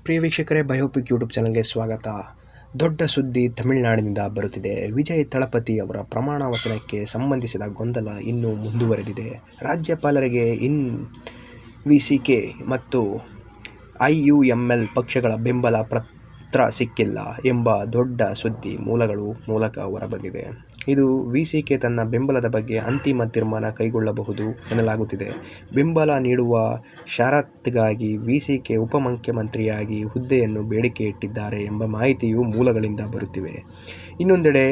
ಪ್ರಿಯ ವೀಕ್ಷಕರೇ, biopic YouTube ಚಾನಲ್ಗೆ ಸ್ವಾಗತ. ದೊಡ್ಡ ಸುದ್ದಿ ತಮಿಳುನಾಡಿನಿಂದ ಬರುತ್ತಿದೆ. ವಿಜಯ್ ತಳಪತಿ ಅವರ ಪ್ರಮಾಣ ವಚನಕ್ಕೆ ಸಂಬಂಧಿಸಿದ ಗೊಂದಲ ಇನ್ನೂ ಮುಂದುವರೆದಿದೆ. ರಾಜ್ಯಪಾಲರಿಗೆ ವಿಸಿಕೆ ಮತ್ತು ಐಯುಎಂಎಲ್ ಪಕ್ಷಗಳ ಬೆಂಬಲ ಪತ್ರ ಸಿಕ್ಕಿಲ್ಲ ಎಂಬ ದೊಡ್ಡ ಸುದ್ದಿ ಮೂಲಗಳ ಮೂಲಕ ಹೊರಬಂದಿದೆ. ಇದು ವಿಸಿಕೆ ತನ್ನ ಬೆಂಬಲದ ಬಗ್ಗೆ ಅಂತಿಮ ತೀರ್ಮಾನ ಕೈಗೊಳ್ಳಬಹುದು ಎನ್ನಲಾಗುತ್ತಿದೆ. ಬೆಂಬಲ ನೀಡುವ ಷರತ್ತಿಗಾಗಿ ವಿಸಿಕೆ ಉಪಮುಖ್ಯಮಂತ್ರಿಯಾಗಿ ಹುದ್ದೆಯನ್ನು ಬೇಡಿಕೆ ಇಟ್ಟಿದ್ದಾರೆ ಎಂಬ ಮಾಹಿತಿಯು ಮೂಲಗಳಿಂದ ಬರುತ್ತಿವೆ. ಇನ್ನೊಂದೆಡೆ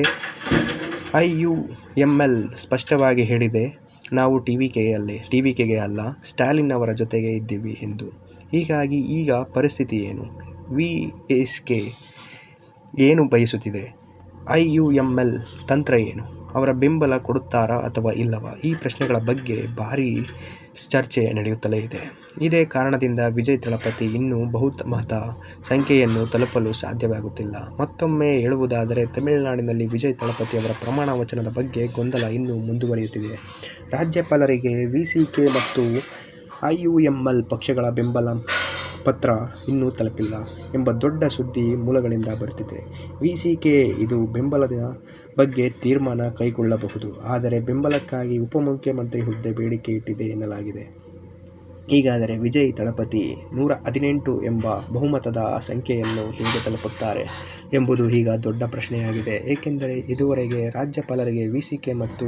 ಐಯುಎಂಎಲ್ ಸ್ಪಷ್ಟವಾಗಿ ಹೇಳಿದೆ, ನಾವು ಟಿವಿಕೆಗೆ ಅಲ್ಲ, ಸ್ಟಾಲಿನ್ ಅವರ ಜೊತೆಗೆ ಇದ್ದೀವಿ ಎಂದು. ಹೀಗಾಗಿ ಈಗ ಪರಿಸ್ಥಿತಿ ಏನು? ವಿಎಸ್ಕೆ ಏನು ಬಯಸುತ್ತಿದೆ? ಐಯುಎಂಎಲ್ ತಂತ್ರ ಏನು? ಅವರ ಬೆಂಬಲ ಕೊಡುತ್ತಾರಾ ಅಥವಾ ಇಲ್ಲವಾ? ಈ ಪ್ರಶ್ನೆಗಳ ಬಗ್ಗೆ ಭಾರೀ ಚರ್ಚೆ ನಡೆಯುತ್ತಲೇ ಇದೆ. ಇದೇ ಕಾರಣದಿಂದ ವಿಜಯ್ ತಳಪತಿ ಇನ್ನೂ ಬಹುಮತ ಸಂಖ್ಯೆಯನ್ನು ತಲುಪಲು ಸಾಧ್ಯವಾಗುತ್ತಿಲ್ಲ. ಮತ್ತೊಮ್ಮೆ ಹೇಳುವುದಾದರೆ, ತಮಿಳುನಾಡಿನಲ್ಲಿ ವಿಜಯ್ ತಳಪತಿ ಅವರ ಪ್ರಮಾಣ ವಚನದ ಬಗ್ಗೆ ಗೊಂದಲ ಇನ್ನೂ ಮುಂದುವರಿಯುತ್ತಿದೆ. ರಾಜ್ಯಪಾಲರಿಗೆ ವಿಸಿಕೆ ಮತ್ತು ಐಯುಎಂಎಲ್ ಪಕ್ಷಗಳ ಬೆಂಬಲ ಪತ್ರ ಇನ್ನೂ ತಲುಪಿಲ್ಲ ಎಂಬ ದೊಡ್ಡ ಸುದ್ದಿ ಮೂಲಗಳಿಂದ ಬರುತ್ತಿದೆ. ವಿಸಿಕೆ ಇದು ಬೆಂಬಲದ ಬಗ್ಗೆ ತೀರ್ಮಾನ ಕೈಗೊಳ್ಳಬಹುದು, ಆದರೆ ಬೆಂಬಲಕ್ಕಾಗಿ ಉಪಮುಖ್ಯಮಂತ್ರಿ ಹುದ್ದೆ ಬೇಡಿಕೆ ಇಟ್ಟಿದೆ ಎನ್ನಲಾಗಿದೆ. ಹೀಗಾದರೆ ವಿಜಯ್ ತಳಪತಿ 118 ಎಂಬ ಬಹುಮತದ ಸಂಖ್ಯೆಯನ್ನು ಹೇಗೆ ತಲುಪುತ್ತಾರೆ ಎಂಬುದು ಈಗ ದೊಡ್ಡ ಪ್ರಶ್ನೆಯಾಗಿದೆ. ಏಕೆಂದರೆ ಇದುವರೆಗೆ ರಾಜ್ಯಪಾಲರಿಗೆ ವಿಸಿಕೆ ಮತ್ತು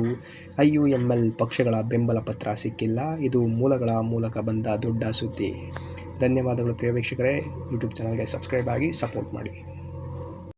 ಐಯುಎಂಎಲ್ ಪಕ್ಷಗಳ ಬೆಂಬಲ ಪತ್ರ ಸಿಕ್ಕಿಲ್ಲ. ಇದು ಮೂಲಗಳ ಮೂಲಕ ಬಂದ ದೊಡ್ಡ ಸುದ್ದಿ. ಧನ್ಯವಾದಗಳು ಪ್ರಿಯ ವೀಕ್ಷಕರೇ. ಯೂಟ್ಯೂಬ್ ಚಾನಲ್ಗೆ ಸಬ್ಸ್ಕ್ರೈಬ್ ಆಗಿ ಸಪೋರ್ಟ್ ಮಾಡಿ.